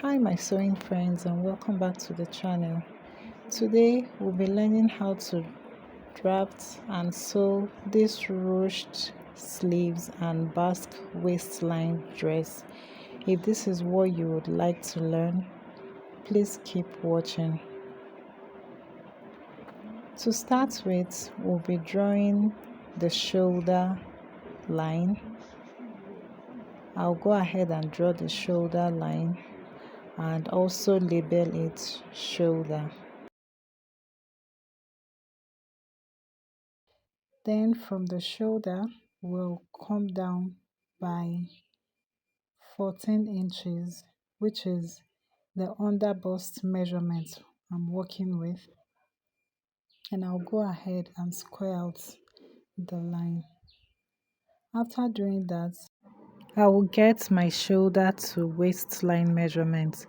Hi my sewing friends, and welcome back to the channel. Today we'll be learning how to draft and sew this ruched sleeves and basque waistline dress. If this is what you would like to learn, please keep watching. To start with, we'll be drawing the shoulder line. I'll go ahead and draw the shoulder line and also label it shoulder. Then from the shoulder, we'll come down by 14 inches, which is the under bust measurement I'm working with. And I'll go ahead and square out the line. After doing that, I will get my shoulder to waistline measurement.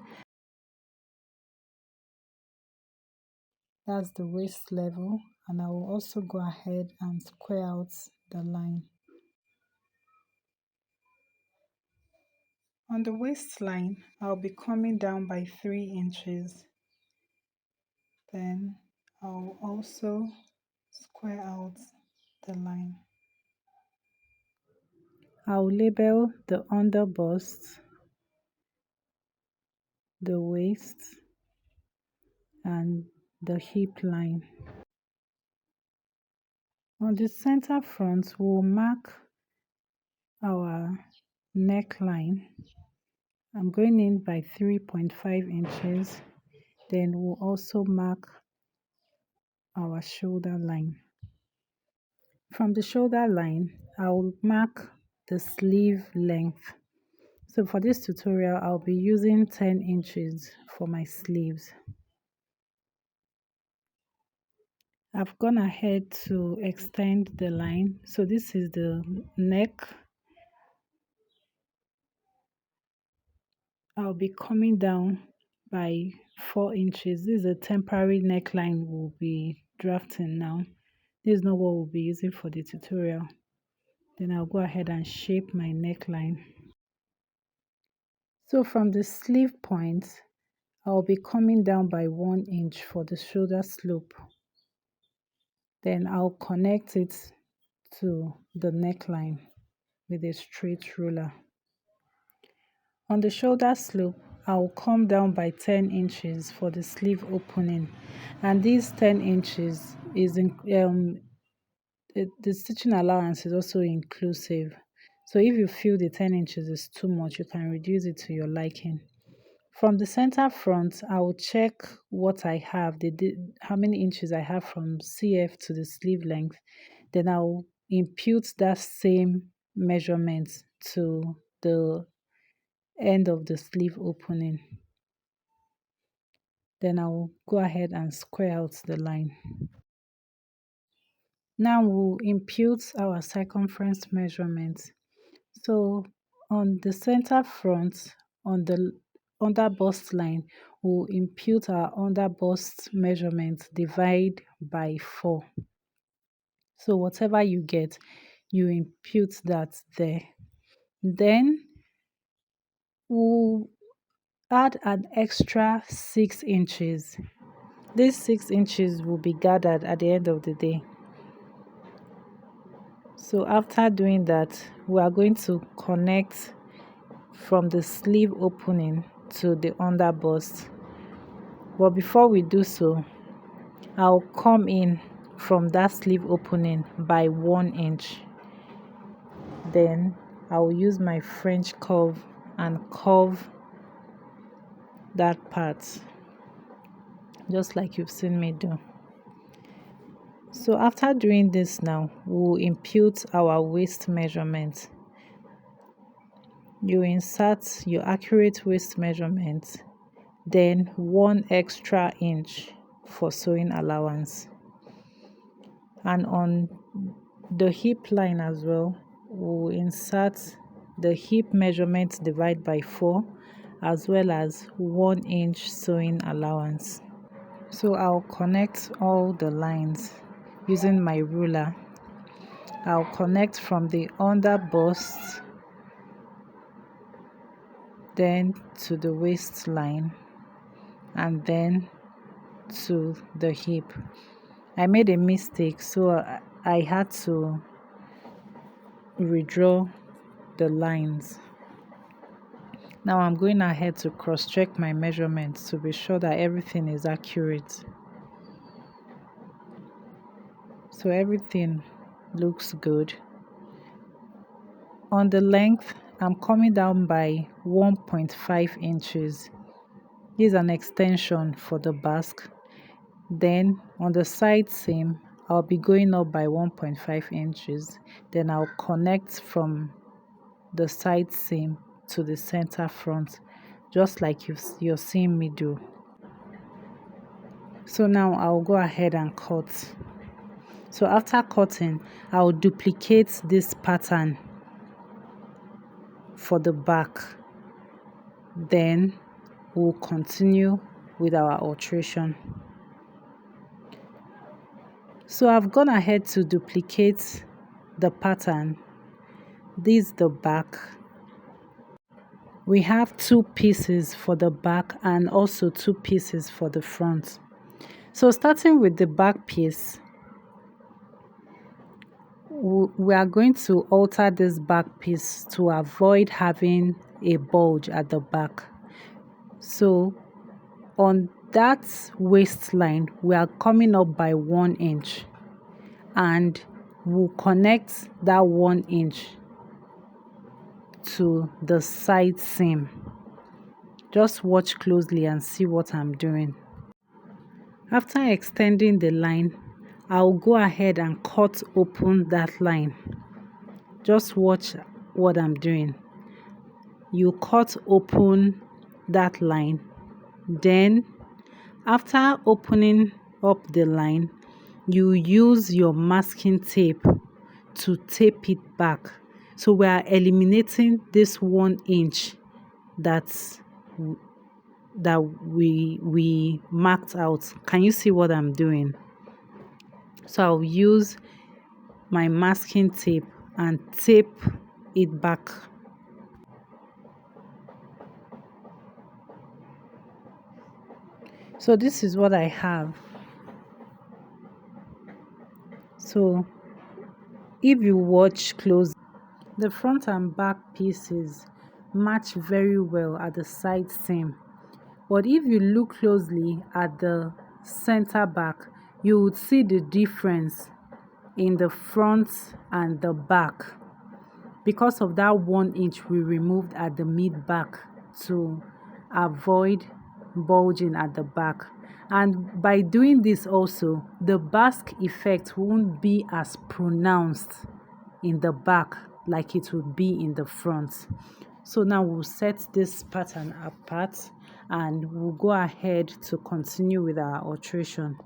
That's the waist level, and I will also go ahead and square out the line. On the waistline, I'll be coming down by 3 inches. Then I'll also square out the line. I'll label the under bust, the waist, and the hip line. On the center front, we'll mark our neckline. I'm going in by 3.5 inches. Then we'll also mark our shoulder line. From the shoulder line, I'll mark the sleeve length. So for this tutorial, I'll be using 10 inches for my sleeves. I've gone ahead to extend the line. So this is the neck. I'll be coming down by 4 inches. This is a temporary neckline we'll be drafting now. This is not what we'll be using for the tutorial. Then I'll go ahead and shape my neckline. So from the sleeve point, I'll be coming down by 1 inch for the shoulder slope. Then I'll connect it to the neckline with a straight ruler. On the shoulder slope, I'll come down by 10 inches for the sleeve opening, and these 10 inches is the stitching allowance is also inclusive. So if you feel the 10 inches is too much, you can reduce it to your liking. From the center front, I will check what I have, how many inches I have from CF to the sleeve length. Then I'll impute that same measurement to the end of the sleeve opening. Then I'll go ahead and square out the line. Now we'll impute our circumference measurement. So on the center front, on the under bust line, we'll impute our under bust measurement, divide by 4. So whatever you get, you impute that there. Then we'll add an extra 6 inches. These 6 inches will be gathered at the end of the day. So after doing that, we are going to connect from the sleeve opening to the under bust. But before we do so, I'll come in from that sleeve opening by 1 inch. Then I'll use my French curve and curve that part, just like you've seen me do. So after doing this now, we'll impute our waist measurement. You insert your accurate waist measurement, then 1 extra inch for sewing allowance. And on the hip line as well, we'll insert the hip measurement divide by 4, as well as 1 inch sewing allowance. So I'll connect all the lines using my ruler. I'll connect from the under bust then to the waistline, and then to the hip. I made a mistake, so I had to redraw the lines. Now I'm going ahead to cross-check my measurements to be sure that everything is accurate. So everything looks good. On the length, I'm coming down by 1.5 inches. This is an extension for the basque. Then on the side seam, I'll be going up by 1.5 inches. Then I'll connect from the side seam to the center front, just like you're seeing me do. So now I'll go ahead and cut. So after cutting, I'll duplicate this pattern for the back. Then we'll continue with our alteration. So I've gone ahead to duplicate the pattern. This is the back. We have 2 pieces for the back and also 2 pieces for the front. So starting with the back piece, we are going to alter this back piece to avoid having a bulge at the back. So on that waistline, we are coming up by 1 inch, and we'll connect that 1 inch to the side seam. Just watch closely and see what I'm doing. After extending the line, I'll go ahead and cut open that line. Just watch what I'm doing. You cut open that line. Then after opening up the line, you use your masking tape to tape it back. So we are eliminating this 1 inch that we marked out. Can you see what I'm doing? So I'll use my masking tape and tape it back. So this is what I have. So if you watch close, the front and back pieces match very well at the side seam. But if you look closely at the center back, you would see the difference in the front and the back because of that 1 inch we removed at the mid back to avoid bulging at the back. And by doing this also, the basque effect won't be as pronounced in the back like it would be in the front. So now we'll set this pattern apart and we'll go ahead to continue with our alteration.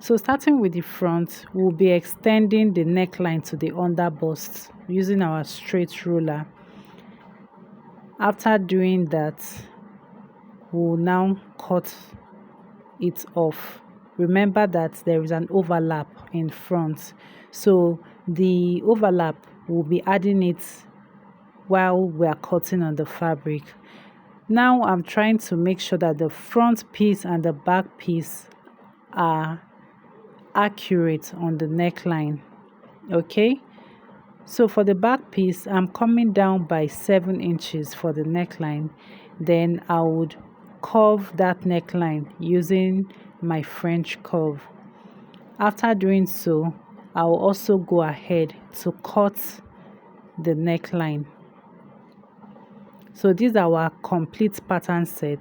So starting with the front, we'll be extending the neckline to the under bust using our straight ruler. After doing that, we'll now cut it off. Remember that there is an overlap in front, so the overlap, we'll be adding it while we are cutting on the fabric. Now I'm trying to make sure that the front piece and the back piece are accurate on the neckline. Okay, so for the back piece, I'm coming down by 7 inches for the neckline. Then I would curve that neckline using my French curve. After doing so, I will also go ahead to cut the neckline. So these are our complete pattern set.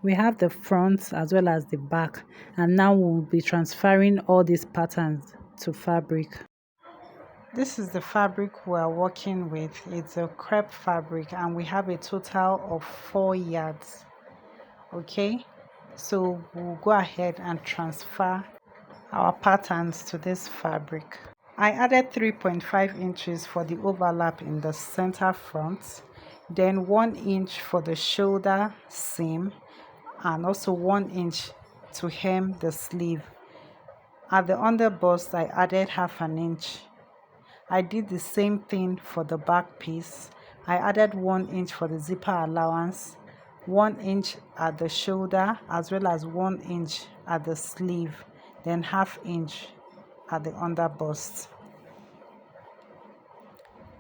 We have the front as well as the back, and now we'll be transferring all these patterns to fabric. This is the fabric we are working with. It's a crepe fabric and we have a total of 4 yards. Okay, so we'll go ahead and transfer our patterns to this fabric. I added 3.5 inches for the overlap in the center front, then 1 inch for the shoulder seam, and also 1 inch to hem the sleeve. At the under bust, I added 1/2 inch. I did the same thing for the back piece. I added 1 inch for the zipper allowance, 1 inch at the shoulder, as well as 1 inch at the sleeve, then ½ inch at the under bust.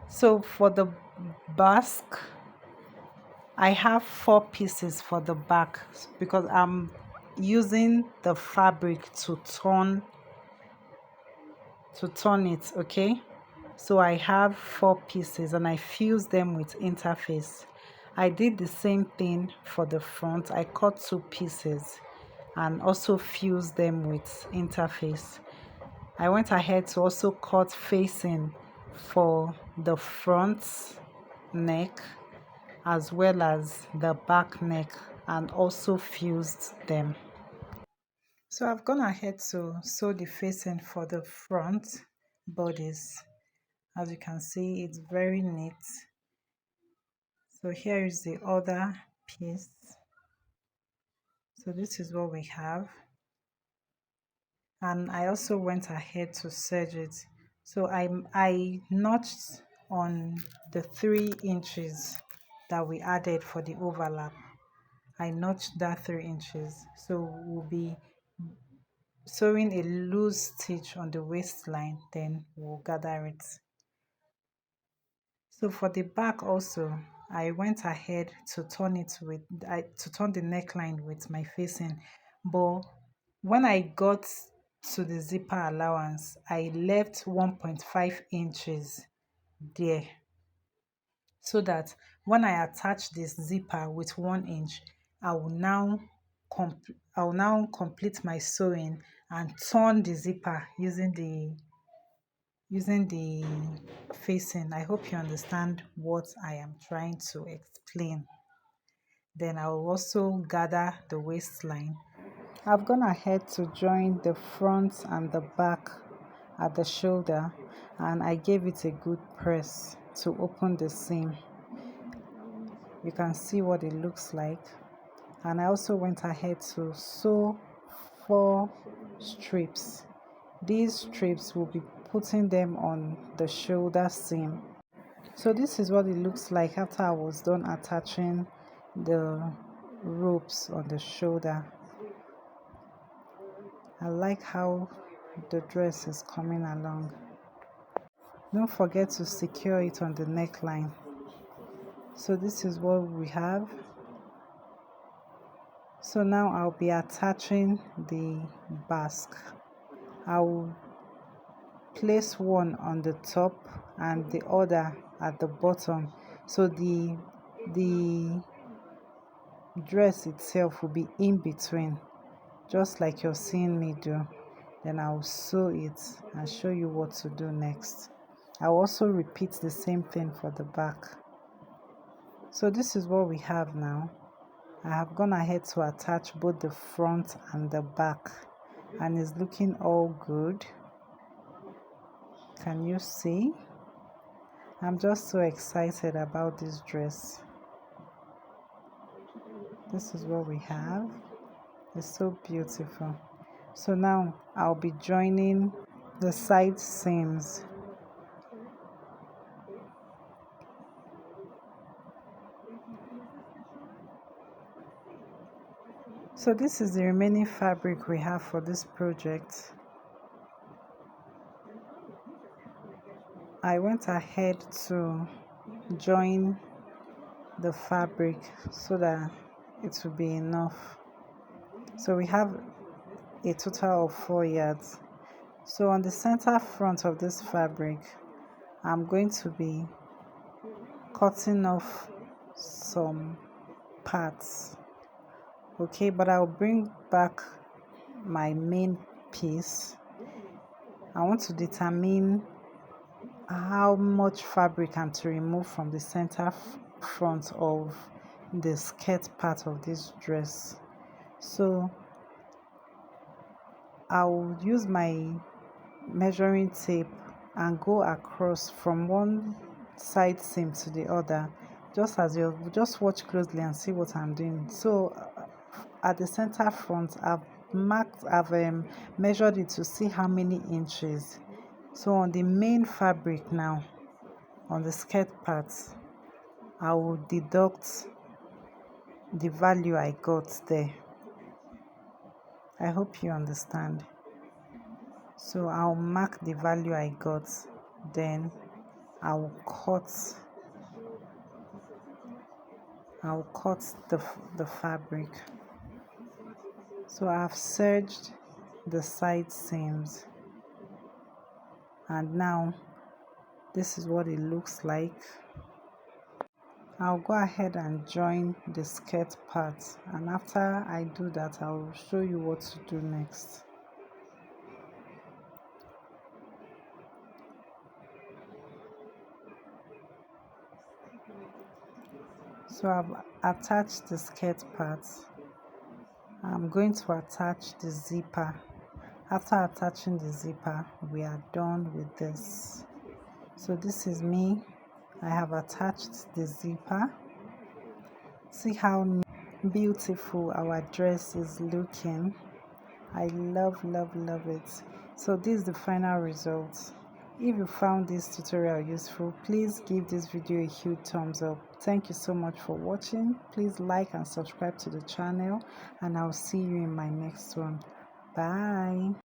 So for the basque, I have 4 pieces for the back because I'm using the fabric to turn it, okay? So I have 4 pieces and I fuse them with interface. I did the same thing for the front. I cut 2 pieces and also fused them with interface. I went ahead to also cut facing for the front neck as well as the back neck and also fused them. So I've gone ahead to sew the facing for the front bodice. As you can see, it's very neat. So here is the other piece. So this is what we have. And I also went ahead to serge it. So I notched on the 3 inches that we added for the overlap. I notched that 3 inches. So we'll be sewing a loose stitch on the waistline, then we'll gather it. So for the back also, I went ahead to turn the neckline with my facing, but when I got to the zipper allowance, I left 1.5 inches there, so that when I attach this zipper with 1 inch, I will now complete my sewing and turn the zipper using the facing. I hope you understand what I am trying to explain. Then I will also gather the waistline. I've gone ahead to join the front and the back at the shoulder, and I gave it a good press to open the seam. You can see what it looks like. And I also went ahead to sew 4 strips. These strips will be putting them on the shoulder seam. So this is what it looks like after I was done attaching the ropes on the shoulder. I like how the dress is coming along. Don't forget to secure it on the neckline. So this is what we have. So now I'll be attaching the basque. I'll place one on the top and the other at the bottom, so the dress itself will be in between, just like you're seeing me do. Then I'll sew it and show you what to do next. I'll also repeat the same thing for the back. So this is what we have now. I have gone ahead to attach both the front and the back, and it's looking all good. Can you see? I'm just so excited about this dress. This is what we have. It's so beautiful. So now I'll be joining the side seams. So this is the remaining fabric we have for this project. I went ahead to join the fabric so that it will be enough. So we have a total of 4 yards. So on the center front of this fabric, I'm going to be cutting off some parts. Okay, but I'll bring back my main piece. I want to determine how much fabric I'm to remove from the center front of the skirt part of this dress. So I'll use my measuring tape and go across from one side seam to the other, just watch closely and see what I'm doing. So at the center front, I've measured it to see how many inches. So on the main fabric now, on the skirt part, I will deduct the value I got there. I hope you understand. So I'll mark the value I got, then I'll cut the fabric. So I've serged the side seams, and now this is what it looks like. I'll go ahead and join the skirt part, and after I do that, I'll show you what to do next. So I've attached the skirt part. I'm going to attach the zipper. After attaching the zipper, we are done with this. So this is me. I have attached the zipper. See how beautiful our dress is looking. I love it. So this is the final result. If you found this tutorial useful, please give this video a huge thumbs up. Thank you so much for watching. Please like and subscribe to the channel, and I'll see you in my next one. Bye.